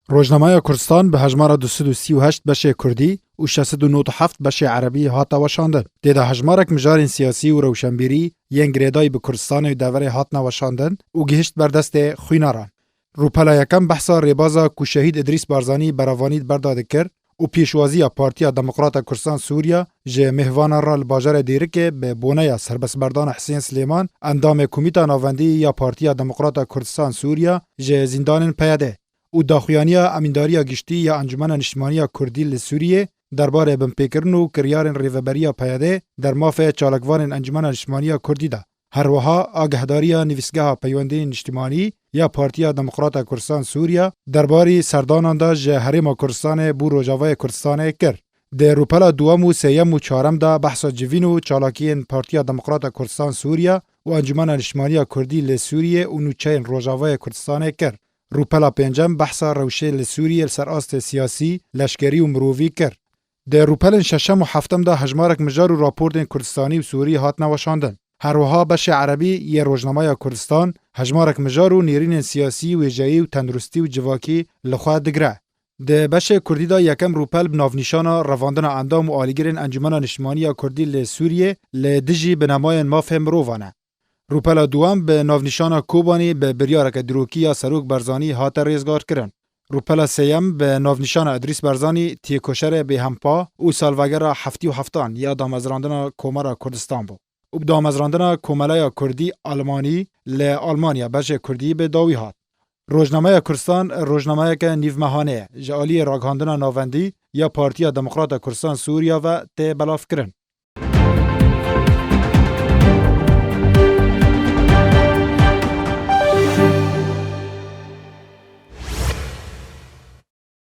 روزنامه کردستان به هجمار 238 بشه کردی و 697 بشه عربی هاتا وشاندن. دیده هجمارک مجارین سیاسی و روشنبیری ین گریدای به کردستان و دوره هاتنا وشاندن و گهشت بر دست خویناران. روپلا یکم بحثا ریبازا کو شهید ادریس بارزانی براوانید برداده کرد و پیشوازی پارتیا دموکرات کردستان سوریا جه مهوانا را لباجر دیرکه به بونه سربس بردان حسین سلیمان اندام کمیتا ناوندی یا پارتیا دموکرات کردستان سوریا جه زندان پیاده و داخویانیا امینداریا گشتی یا انجمن نشتمانی کردی لسوریه درباره بمپیکرن و کریارن ریوبریا پیاده در مافه چالکوان انجمن نشتمانی کردی ده. هر وها آگهداریا نویسگاه پیوندی نشتمانی یا پارتیا دموکرات کردستان سوریا درباره سردانان دا جه حریم کردستان بو روجاوای کردستان کرد. در روپلا دوام و سیم و چهارم دا بحث جوین و چالاکین پارتیا دموکرات کردستان سوریا و انجمن نشتمانی کردی لسوریه و نوچین روجاوای کردستان کرد. روپلا پنجم بحثا روشه لسوریه سرآست سیاسی، لشکری و مرووی کرد. در روپلن ششم و هفتم دا هجمارک مجار و راپورتین کردستانی و سوری هات نوشاندن. هر وها بشه عربی یه روزنامه کردستان هجمارک مجار و نیرین سیاسی و جایی و تندرستی و جواکی لخواه دگره. ده بشه کردی دا یکم روپل بناونیشانا رواندن اندام و آلیگرین انجمن نشمانی کردی لسوریه لدجی بنماین مافهم رووانه. روپلا دوام به ناونیشانا کوبانی به بریارک دروکی یا سروک برزانی هات ریزگار کرن. روپلا سیم به ناونیشانا ادریس برزانی تیکوشر به همپا و سالوگر هفتی و هفتان یا دامزراندن کومارا کردستان بو. و دامزراندن کوملای کردی آلمانی ل آلمانیا بشه کردی به داوی هات. روزنامه کردستان روزنامه که نیو مهانه جالی راگهاندن ناوندی یا پارتیا دموکرات کردستان سوریا و ته بلاف کرن.